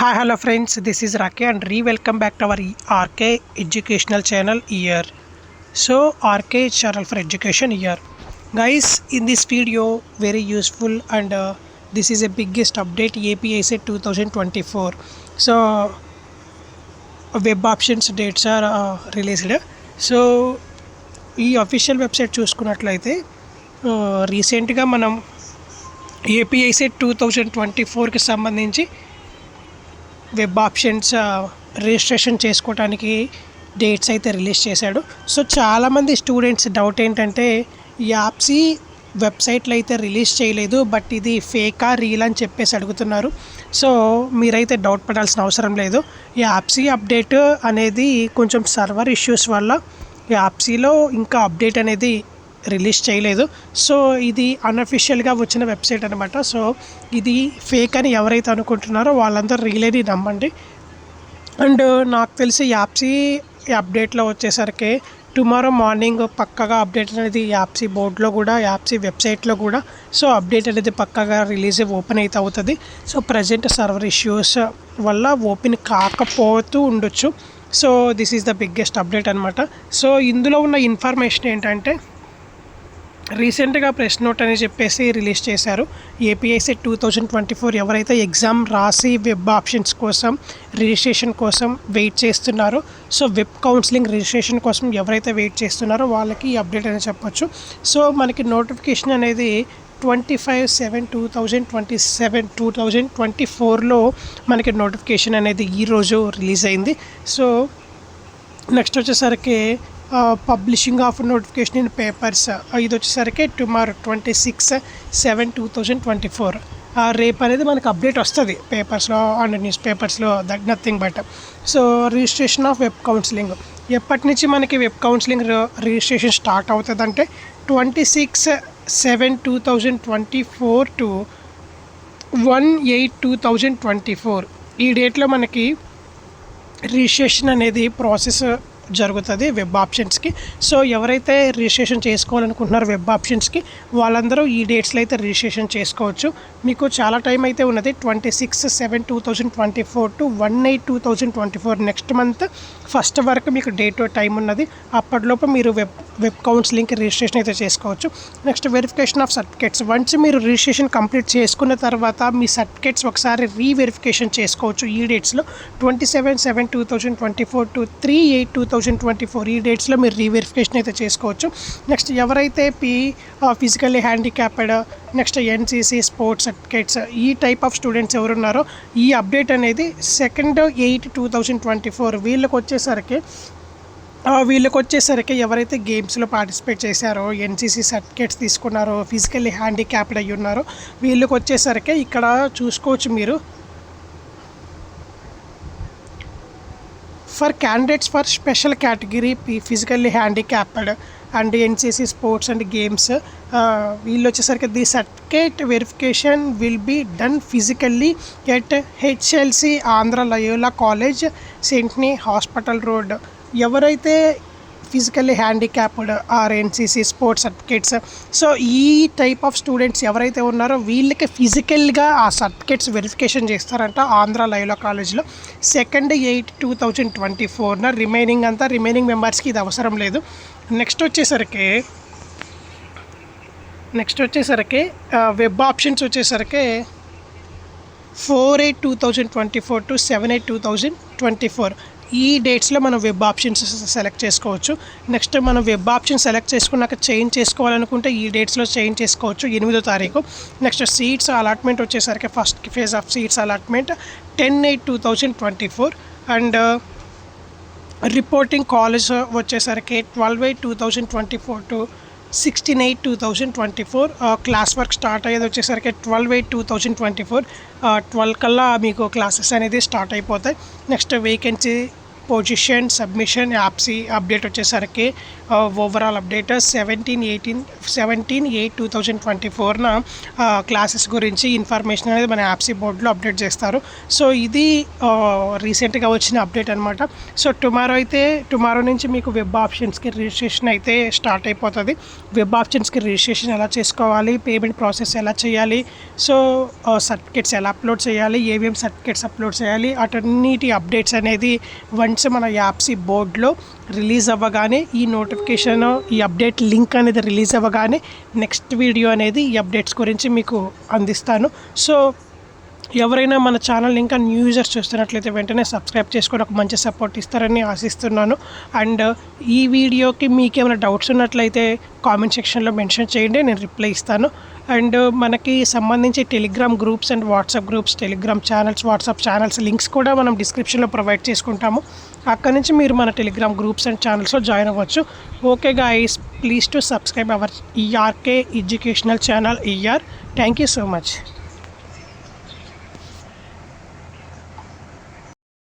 Hi, hello friends. This is Rake and welcome back to our RK educational channel here. So RK channel for education here, guys. In this video, very useful and this is a biggest update API set 2024. So web options dates are released. So ఈ official website చూసుకున్నట్లయితే రీసెంట్గా మనం API set 2024కి సంబంధించి web options registration చేసుకోవడానికి dates అయితే release చేశాడు. So చాలామంది students doubt ఏంటంటే యాప్సీ వెబ్సైట్లో అయితే రిలీజ్ చేయలేదు, బట్ ఇది ఫేకా రీల్ అని చెప్పేసి అడుగుతున్నారు. సో మీరైతే డౌట్ పడాల్సిన అవసరం లేదు. ఈ యాప్సీ అప్డేట్ అనేది కొంచెం సర్వర్ ఇష్యూస్ వల్ల యాప్సీలో ఇంకా అప్డేట్ అనేది రిలీజ్ చేయలేదు. సో ఇది అన్అఫిషియల్గా వచ్చిన వెబ్సైట్ అనమాట. సో ఇది ఫేక్ అని ఎవరైతే అనుకుంటున్నారో వాళ్ళందరూ రియల్లీ నమ్మండి. అండ్ నాకు తెలిసి యాప్సీ అప్డేట్లో వచ్చేసరికి టుమారో మార్నింగ్ పక్కగా అప్డేట్ అనేది యాప్సీ బోర్డులో కూడా యాప్సీ వెబ్సైట్లో కూడా సో అప్డేట్ అనేది పక్కగా రిలీజ్ ఓపెన్ అయితే అవుతుంది. సో ప్రజెంట్ సర్వర్ ఇష్యూస్ వల్ల ఓపెన్ కాకపోతూ ఉండొచ్చు. So this is the biggest update అనమాట. సో ఇందులో ఉన్న ఇన్ఫర్మేషన్ ఏంటంటే రీసెంట్గా ప్రెస్ నోట్ అని చెప్పేసి రిలీజ్ చేశారు. ఏపీఐ సెట్ 2024 ఎవరైతే ఎగ్జామ్ రాసి వెబ్ ఆప్షన్స్ కోసం రిజిస్ట్రేషన్ కోసం వెయిట్ చేస్తున్నారో, సో వెబ్ కౌన్సిలింగ్ రిజిస్ట్రేషన్ కోసం ఎవరైతే వెయిట్ చేస్తున్నారో వాళ్ళకి ఈ అప్డేట్ అని చెప్పొచ్చు. సో మనకి నోటిఫికేషన్ అనేది 25/7/2024లో మనకి నోటిఫికేషన్ అనేది ఈరోజు రిలీజ్ అయింది. సో నెక్స్ట్ వచ్చేసరికి publishing of notification in papers ఇది వచ్చేసరికి టుమారో 26/7/2024 రేపు అనేది మనకు అప్డేట్ వస్తుంది పేపర్స్లో అండ్ న్యూస్ పేపర్స్లో. That nothing but so registration of web counselling ఎప్పటి నుంచి మనకి వెబ్ కౌన్సిలింగ్ రిజిస్ట్రేషన్ స్టార్ట్ అవుతుంది అంటే 26/7/2024 టు 1/8/2024 ఈ డేట్లో మనకి రిజిస్ట్రేషన్ అనేది ప్రాసెస్ జరుగుతుంది వెబ్ ఆప్షన్స్కి. సో ఎవరైతే రిజిస్ట్రేషన్ చేసుకోవాలనుకుంటున్నారో వెబ్ ఆప్షన్స్కి వాళ్ళందరూ ఈ డేట్స్లో అయితే రిజిస్ట్రేషన్ చేసుకోవచ్చు. మీకు చాలా టైం అయితే ఉన్నది. 26/7/2024 టు 1/8/2024 నెక్స్ట్ మంత్ ఫస్ట్ వరకు మీకు డేట్ టైం ఉన్నది. అప్పటిలోపు మీరు వెబ్ కౌన్సిలింగ్కి రిజిస్ట్రేషన్ అయితే చేసుకోవచ్చు. Next verification of certificates. Once మీరు రిజిస్ట్రేషన్ కంప్లీట్ చేసుకున్న తర్వాత మీ సర్టిఫికేట్స్ ఒకసారి రీవెరిఫికేషన్ చేసుకోవచ్చు ఈ డేట్స్లో. 27/7/2024 టు 3/8/2024 ఈ డేట్స్లో మీరు రీవెరిఫికేషన్ అయితే చేసుకోవచ్చు. నెక్స్ట్ ఎవరైతే physically handicapped next NCC sports certificates ఈ టైప్ ఆఫ్ స్టూడెంట్స్ ఎవరున్నారో ఈ అప్డేట్ అనేది 2/8/2024 వీళ్ళకి వచ్చేసరికి ఎవరైతే గేమ్స్లో పార్టిసిపేట్ చేశారో ఎన్సీసీ సర్టిఫికేట్స్ తీసుకున్నారో ఫిజికల్లీ హ్యాండిక్యాప్డ్ అయ్యి ఉన్నారో వీళ్ళకి వచ్చేసరికి ఇక్కడ చూసుకోవచ్చు మీరు. For candidates for special category physically handicapped and NCC sports and games వీళ్ళు వచ్చేసరికి the certificate verification will be done physically at HLC Andhra Loyola college సెంట్నీ హాస్పిటల్ రోడ్. ఎవరైతే physically handicapped or NCC sports certificates so ఈ type of students ఎవరైతే ఉన్నారో వీళ్ళకి ఫిజికల్గా ఆ సర్టిఫికేట్స్ వెరిఫికేషన్ చేస్తారంట ఆంధ్ర లయోలా కాలేజ్లో 2/8/2024. రిమైనింగ్ మెంబర్స్కి ఇది అవసరం లేదు. నెక్స్ట్ వచ్చేసరికి వెబ్ ఆప్షన్స్ వచ్చేసరికి 4/8/2024 టు 7/8/2024 ఈ డేట్స్లో మనం వెబ్ ఆప్షన్స్ సెలెక్ట్ చేసుకోవచ్చు. నెక్స్ట్ మనం వెబ్ ఆప్షన్ సెలెక్ట్ చేసుకున్నాక చేంజ్ చేసుకోవాలనుకుంటే ఈ డేట్స్లో చేంజ్ చేసుకోవచ్చు 8వ తారీఖు. నెక్స్ట్ సీట్స్ అలాట్మెంట్ వచ్చేసరికి first phase of seats allotment 10/8/2024 and reporting college వచ్చేసరికి 12/8/2024 టు 16/8/2024. క్లాస్ వర్క్ స్టార్ట్ అయ్యేది వచ్చేసరికి 12/8/2024. 12 కల్లా మీకు క్లాసెస్ అనేది స్టార్ట్ అయిపోతాయి. నెక్స్ట్ వేకెన్సీ పొజిషన్ సబ్మిషన్ యాప్సీ అప్డేట్ వచ్చేసరికి ఓవరాల్ అప్డేట్ 17/8/2024న క్లాసెస్ గురించి ఇన్ఫర్మేషన్ అనేది మన యాప్సీ బోర్డ్లో అప్డేట్ చేస్తారు. సో ఇది రీసెంట్గా వచ్చిన అప్డేట్ అనమాట. సో టుమారో నుంచి మీకు వెబ్ ఆప్షన్స్కి రిజిస్ట్రేషన్ అయితే స్టార్ట్ అయిపోతుంది. వెబ్ ఆప్షన్స్కి రిజిస్ట్రేషన్ ఎలా చేసుకోవాలి, పేమెంట్ ప్రాసెస్ ఎలా చేయాలి, సో సర్టిఫికేట్స్ ఎలా అప్లోడ్ చేయాలి, ఏమేమి సర్టిఫికేట్స్ అప్లోడ్ చేయాలి, అటన్నిటి అప్డేట్స్ అనేది వన్స్ మన యాప్సీ బోర్డ్లో రిలీజ్ అవ్వగానే ఈ నోటిఫికేషన్, ఈ అప్డేట్ లింక్ అనేది రిలీజ్ అవ్వగానే నెక్స్ట్ వీడియో అనేది ఈ అప్డేట్స్ గురించి మీకు అందిస్తాను. సో ఎవరైనా మన ఛానల్ ఇంకా న్యూ యూజర్స్ చూస్తున్నట్లయితే వెంటనే సబ్స్క్రైబ్ చేసుకొని ఒక మంచి సపోర్ట్ ఇస్తారని ఆశిస్తున్నాను. అండ్ ఈ వీడియోకి మీకేమైనా డౌట్స్ ఉన్నట్లయితే కామెంట్ సెక్షన్లో మెన్షన్ చేయండి, నేను రిప్లై ఇస్తాను. అండ్ మనకి సంబంధించి Telegram groups and WhatsApp groups, Telegram channels, WhatsApp channels links కూడా మనం డిస్క్రిప్షన్లో ప్రొవైడ్ చేసుకుంటాము. అక్కడ నుంచి మీరు మన టెలిగ్రామ్ గ్రూప్స్ అండ్ ఛానల్స్లో జాయిన్ అవ్వచ్చు. Okay guys, please to subscribe our ERK educational channel ER. Thank you so much.